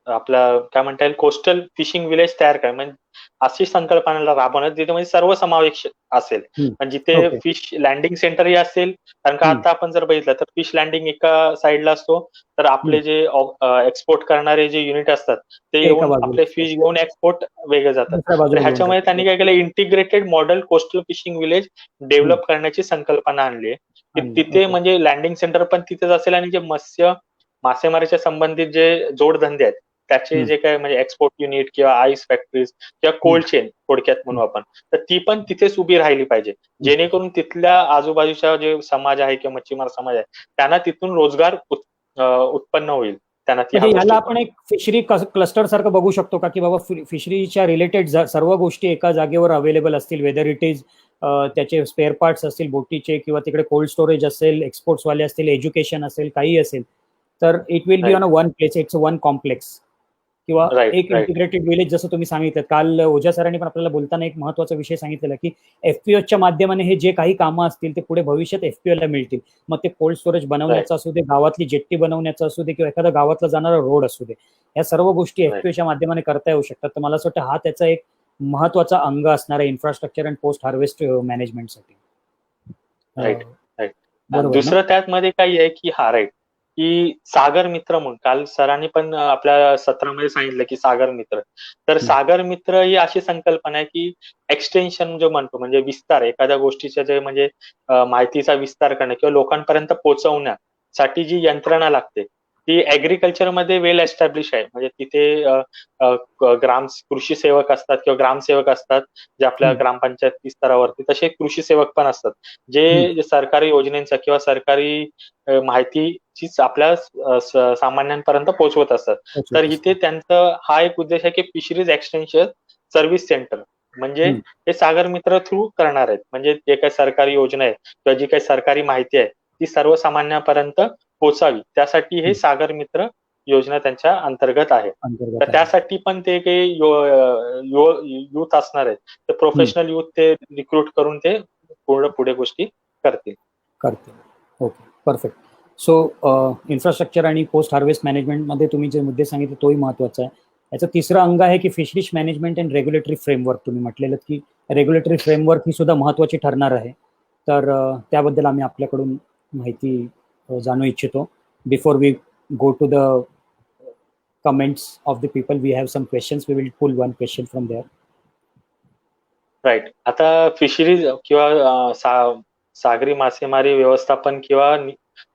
आपला काय म्हणता येईल कोस्टल फिशिंग विलेज तयार करणं, म्हणजे अशी संकल्पना राबवणं जिथे म्हणजे सर्व समावेश असेल, म्हणजे जिथे फिश लँडिंग सेंटरही असेल. कारण का आता आपण जर बघितलं तर फिश लँडिंग एका साईडला असतो, तर आपले जे एक्सपोर्ट करणारे जे युनिट असतात ते येऊन आपले फिश घेऊन एक्सपोर्ट वेगळे जातात. तर ह्याच्यामुळे त्यांनी काय केलं, integrated model coastal fishing village develop करण्याची संकल्पना आणली आहे की तिथे म्हणजे लँडिंग सेंटर पण तिथेच असेल आणि जे मासेमारीच्या संबंधित जे जोडधंदे आहेत त्याचे जे काय म्हणजे एक्सपोर्ट युनिट किंवा आईस फॅक्टरीज किंवा कोल्ड चेन थोडक्यात म्हणू आपण, तर ती पण तिथेच उभी राहिली पाहिजे, जेणेकरून तिथल्या आजूबाजूचा जे समाज आहे किंवा मच्छीमार समाज आहे त्यांना तिथून रोजगार उत्पन्न होईल. याला आपण एक फिशरी क्लस्टर सारखं बघू शकतो का, की बाबा फिशरीच्या रिलेटेड सर्व गोष्टी एका जागेवर अवेलेबल असतील, वेदर इट इज त्याचे स्पेअर पार्ट्स असतील बोटीचे किंवा तिकडे कोल्ड स्टोरेज असेल, एक्सपोर्ट्स वाले असतील, एज्युकेशन असेल, काही असेल, तर it will be on a one place, it's one complex किंवा एक इंटिग्रेटेड विलेज. जसं तुम्ही सांगितलं काल ओझा सरांनी पण आपल्याला बोलताना एक महत्वाचा विषय सांगितलेला की एफपीओच्या माध्यमाने हे जे काही कामं असतील ते पुढे भविष्यात एफपीओ ला मिळतील. मग ते कोल्ड स्टोरेज बनवण्याचं असू दे, गावातली जेट्टी बनवण्याचं असू दे किंवा एखादा गावातला जाणारा रोड असू दे, या सर्व गोष्टी एफपीओच्या माध्यमाने करता येऊ शकतात. तर मला असं वाटतं हा त्याचा एक महत्वाचा अंग असणार आहे इन्फ्रास्ट्रक्चर अँड पोस्ट हार्वेस्ट मॅनेजमेंटसाठी. दुसरं त्यामध्ये काय आहे की की सागर मित्र म्हणून काल सरांनी पण आपल्या सत्रामध्ये सांगितलं की सागर मित्र, तर सागर मित्र ही अशी संकल्पना आहे की एक्सटेन्शन जो म्हणतो म्हणजे विस्तार, एखाद्या गोष्टीच्या जे म्हणजे माहितीचा विस्तार करणे किंवा लोकांपर्यंत पोहोचवण्यासाठी जी यंत्रणा लागते ती ऍग्रिकल्चरमध्ये वेल एस्टॅब्लिश आहे. म्हणजे तिथे कृषी सेवक असतात किंवा ग्रामसेवक असतात जे आपल्या ग्रामपंचायत स्तरावरती, तसे कृषी सेवक पण असतात जे सरकारी योजनेचा किंवा सरकारी माहितीचीच आपल्या सामान्यांपर्यंत पोहोचवत असतात. तर इथे त्यांचं हा एक उद्देश आहे की फिशरीज एक्सटेन्शन सर्व्हिस सेंटर म्हणजे हे सागर मित्र थ्रू करणार आहेत. म्हणजे जे काही सरकारी योजना आहे किंवा जी काही सरकारी माहिती आहे ती सर्वसामान्यांपर्यंत पोचावी, त्यासाठी हे सागर मित्र योजना त्यांच्या अंतर्गत आहे. तर त्यासाठी पण ते काही युथ असणार आहेत, ते प्रोफेशनल युथ ते रिक्रूट करून ते पुढे गोष्टी करतील. Okay, perfect. सो इन्फ्रास्ट्रक्चर आणि पोस्ट हार्वेस्ट मॅनेजमेंट मध्ये तुम्ही जे मुद्दे सांगितले तोही महत्वाचा आहे. याचं तिसरं अंग आहे की fisheries management and regulatory framework. तुम्ही म्हटलेलं की रेग्युलेटरी फ्रेमवर्क ही सुद्धा महत्वाची ठरणार आहे. तर त्याबद्दल आम्ही आपल्याकडून माहिती जाणू इच्छितो. Before we go to the comments of the people, we have some questions. We will pull one question from there. Right. आता फिशरीज किंवा सागरी मासेमारी व्यवस्थापन किंवा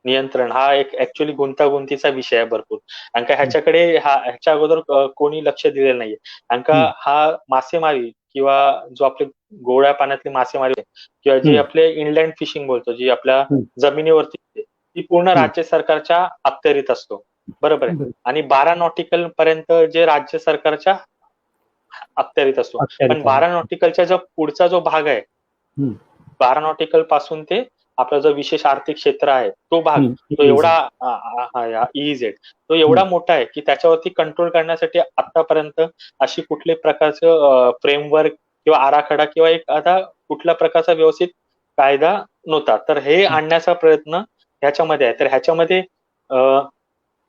नियंत्रण हा एक ऍक्च्युअली गुंतागुंतीचा विषय आहे भरपूर. कारण का ह्याच्या अगोदर कोणी लक्ष दिलेलं नाहीये. कारण का हा मासेमारी किंवा जो आपले गोड्या पाण्यातली मासेमारी किंवा जे आपले इनलँड फिशिंग बोलतो, जी आपल्या जमिनीवरती, ती पूर्ण राज्य सरकारच्या अखत्यारीत असतो. बरोबर आहे. आणि 12 नॉटिकल पर्यंत जे राज्य सरकारच्या अखत्यारीत असतो. पण 12 नॉटिकलच्या जो पुढचा जो भाग आहे, 12 नॉटिकल पासून ते आपला जो विशेष आर्थिक क्षेत्र आहे तो भाग, तो एवढा EEZ तो एवढा मोठा आहे की त्याच्यावरती कंट्रोल करण्यासाठी आतापर्यंत अशी कुठल्या प्रकारचं फ्रेमवर्क किंवा आराखडा किंवा एखादा कुठल्या प्रकारचा व्यवस्थित कायदा नव्हता. तर हे आणण्याचा प्रयत्न ह्याच्यामध्ये आहे. तर ह्याच्यामध्ये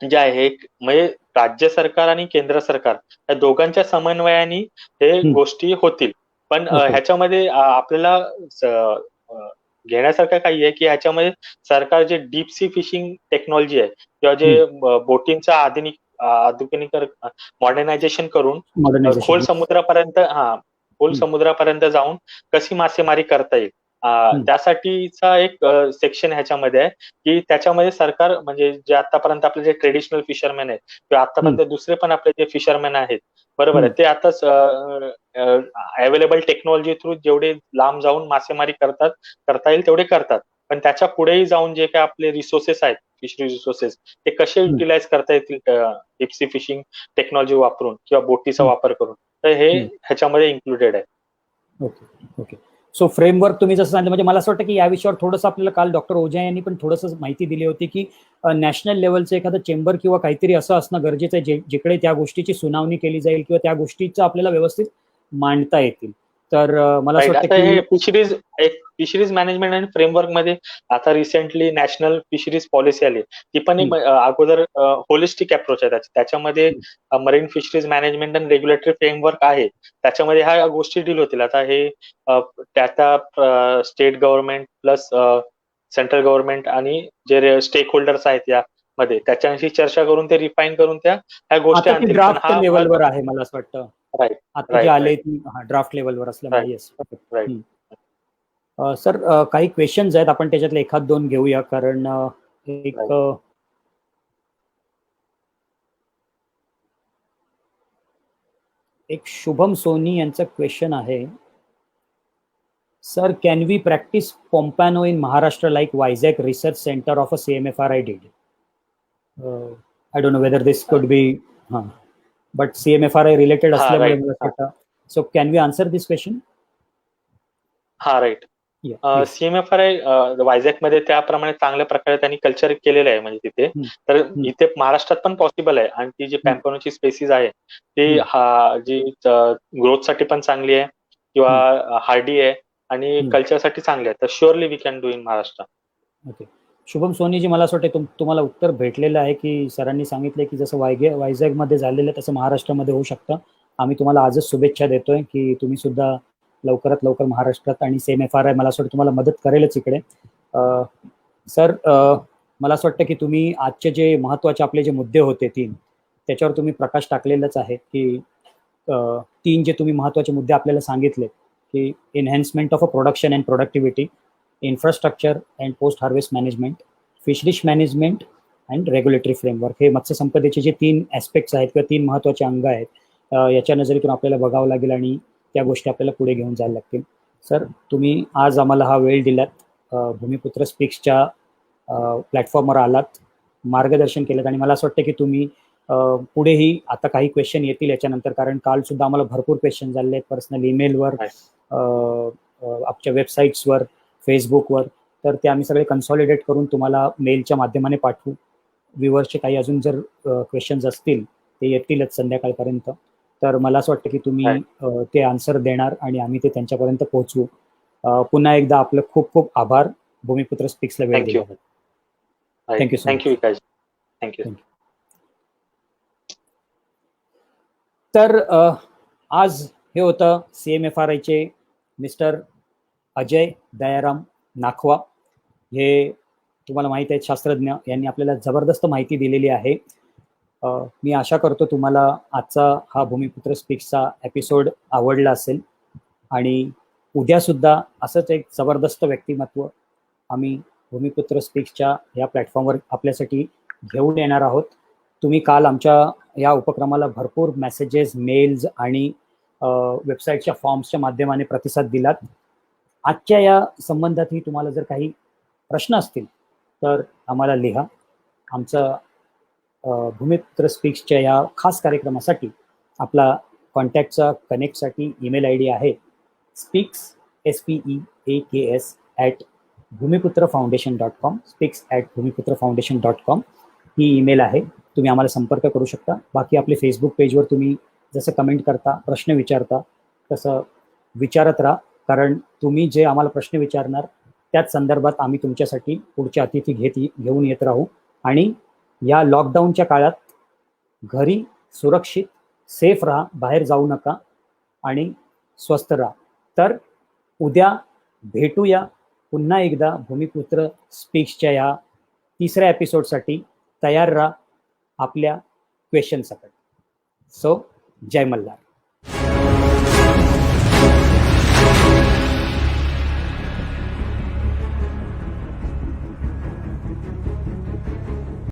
जे आहे म्हणजे राज्य सरकार आणि केंद्र सरकार या दोघांच्या समन्वयाने हे गोष्टी होतील. पण ह्याच्यामध्ये आपल्याला घेण्यासारखं काही आहे की ह्याच्यामध्ये सरकार जे डीप सी फिशिंग टेक्नॉलॉजी आहे किंवा जे बोटिंगचं आधुनिकीकरण मॉडर्नायझेशन करून खोल समुद्रापर्यंत जाऊन कशी मासेमारी करता येईल त्यासाठीचा एक सेक्शन ह्याच्यामध्ये आहे की त्याच्यामध्ये सरकार म्हणजे जे आतापर्यंत आपले जे ट्रेडिशनल फिशरमॅन आहेत किंवा आतापर्यंत दुसरे पण आपले जे फिशरमॅन आहेत, बरोबर आहे, ते आताच अवेलेबल टेक्नॉलॉजी थ्रू जेवढे लांब जाऊन मासेमारी करता येईल तेवढे करतात. पण त्याच्या पुढेही जाऊन जे काही आपले रिसोर्सेस आहेत, फिशरी रिसोर्सेस, ते कसे युटिलाइज करता येतील डीप सी फिशिंग टेक्नॉलॉजी वापरून किंवा बोटीचा वापर करून, तर हे ह्याच्यामध्ये इन्क्लुडेड आहे. ओके. सो फ्रेमवर्क तुम्ही जसं सांगितलं, म्हणजे मला असं वाटतं की या विषयावर थोडंसं आपल्याला काल डॉक्टर ओझा यांनी पण थोडंसं माहिती दिली होती की नॅशनल लेवलचं एखादं चेंबर किंवा काहीतरी असं असणं गरजेचं आहे जिकडे त्या गोष्टीची सुनावणी केली जाईल किंवा त्या गोष्टीचं आपल्याला व्यवस्थित मांडता येतील. तर मला असं वाटतं की फिशरीज मॅनेजमेंट आणि फ्रेमवर्क मध्ये आता रिसेंटली नॅशनल फिशरीज पॉलिसी आली, ती पण एक अगोदर होलिस्टिक अप्रोच आहे. त्याच्यामध्ये मरीन फिशरीज मॅनेजमेंट आणि रेग्युलेटरी फ्रेमवर्क आहे, त्याच्यामध्ये ह्या गोष्टी डील होतील. आता हे त्या state government plus central government आणि जे स्टेक होल्डर्स आहेत यामध्ये त्याच्याशी चर्चा करून ते रिफाईन करून ह्या गोष्टी आणतील. ड्राफ्ट लेवलवर आहे मला असं वाटतं. आता जे आले ड्राफ्ट लेवलवर असल्यामुळे. सर काही क्वेश्चन्स आहेत, आपण त्याच्यातले एखाद दोन घेऊया. कारण एक शुभम सोनी यांचं क्वेश्चन आहे. Sir, can we practice Pompano in Maharashtra like Vizag Research Center of a CMFRI did? I don't know whether this could be, but CMFRI related असल्यामुळे मला वाटतं. So can we answer this question? Right. CMFRI Vizag मध्ये त्याप्रमाणे चांगल्या प्रकारे त्यांनी culture केलेलं आहे म्हणजे तिथे. तर इथे महाराष्ट्रात पण पॉसिबल आहे. आणि ती जी पॅम्पॅनोची स्पेसिस आहे ती जी ग्रोथसाठी पण चांगली आहे किंवा हार्डी आहे आणि कल्चरसाठी चांगली आहे. तर surely we can do in Maharashtra. Okay. Shubham सोनीजी, मला असं वाटतं तुम्हाला उत्तर भेटलेलं आहे की सरांनी सांगितलंय की जसं वायझॅग मध्ये झालेलं तसं महाराष्ट्रामध्ये होऊ शकतं. आम्ही तुम्हाला आजच शुभेच्छा देतोय की तुम्ही सुद्धा लवकरात लवकर महाराष्ट्रात, आणि CMFRI मला असं वाटतं तुम्हाला मदत करेलच इकडे. सर, मला असं वाटतं की तुम्ही आजचे जे महत्त्वाचे आपले जे मुद्दे होते 3, त्याच्यावर तुम्ही प्रकाश टाकलेलाच आहे की 3 जे तुम्ही महत्त्वाचे मुद्दे आपल्याला सांगितले की enhancement of a production and productivity, infrastructure and post harvest management, fisheries management and regulatory framework. हे मत्स्यसंपदेचे जे 3 ॲस्पेक्ट्स आहेत किंवा 3 महत्त्वाचे अंग आहेत, याच्या नजरेतून आपल्याला बघावं लागेल आणि त्या गोष्टी आपल्याला पुढे घेऊन जायला लागतील. सर, तुम्ही आज आम्हाला हा वेळ दिलात, भूमिपुत्र स्पीक्सच्या प्लॅटफॉर्मवर आलात, मार्गदर्शन केलं आणि मला असं वाटतं की तुम्ही पुढेही आता काही क्वेश्चन येतील याच्यानंतर, कारण काल सुद्धा आम्हाला भरपूर क्वेश्चन झाले आहेत पर्सनल ईमेलवर, आमच्या वेबसाईट्सवर, फेसबुकवर. तर ते आम्ही सगळे कन्सॉलिडेट करून तुम्हाला मेलच्या माध्यमाने पाठवू. व्ह्युअर्सचे काही अजून जर क्वेश्चन्स असतील ते येतीलच संध्याकाळपर्यंत. तर मला असं वाटतं की तुम्ही ते आन्सर देणार आणि आम्ही ते त्यांच्यापर्यंत पोहोचवू. पुन्हा एकदा आपलं खूप खूप आभार भूमिपुत्र स्पीक्सला वेळ दिल्याबद्दल. Thank you so much. थँक्यू विकास. थँक्यू. तर आज हे होतं CMFRIचे मिस्टर अजय दयाराम नाखवा. हे तुम्हाला माहिती आहे शास्त्रज्ञ, यांनी आपल्याला जबरदस्त माहिती दिलेली आहे. मी आशा करतो तुम्हाला आजचा हा भूमिपुत्र स्पीक्सचा एपिसोड आवडला असेल आणि उद्यासुद्धा असंच एक जबरदस्त व्यक्तिमत्व आम्ही भूमिपुत्र स्पीक्सच्या या प्लॅटफॉर्मवर आपल्यासाठी घेऊन येणार आहोत. तुम्ही काल आमच्या या उपक्रमाला भरपूर मेसेजेस, मेल्स आणि वेबसाईटच्या फॉर्म्सच्या माध्यमाने प्रतिसाद दिलात. आजच्या या संबंधातही तुम्हाला जर काही प्रश्न असतील तर आम्हाला लिहा. आमचं भूमिपुत्र स्पीक्सच्या या खास कार्यक्रमासाठी आपला कॉन्टॅक्टचा कनेक्टसाठी ईमेल ID आहे speaks@bhumiputrafoundation.com, speaks@bhumiputrafoundation.com. ही ईमेल आहे, तुम्ही आम्हाला संपर्क करू शकता. बाकी आपले फेसबुक पेजवर तुम्ही जसं कमेंट करता, प्रश्न विचारता, तसं विचारत राहा, कारण तुम्ही जे आम्हाला प्रश्न विचारणार त्याच संदर्भात आम्ही तुमच्यासाठी पुढचे अतिथी घेऊन येत राहू. आणि या लॉकडाऊनच्या काळात घरी सुरक्षित सेफ राहा, बाहेर जाऊ नका आणि स्वस्थ राहा. तर उद्या भेटूया पुन्हा एकदा भूमिपुत्र स्पीक्सच्या या 3ऱ्या एपिसोडसाठी. तयार राहा आपल्या क्वेश्चन सकट. सो जय मल्हार.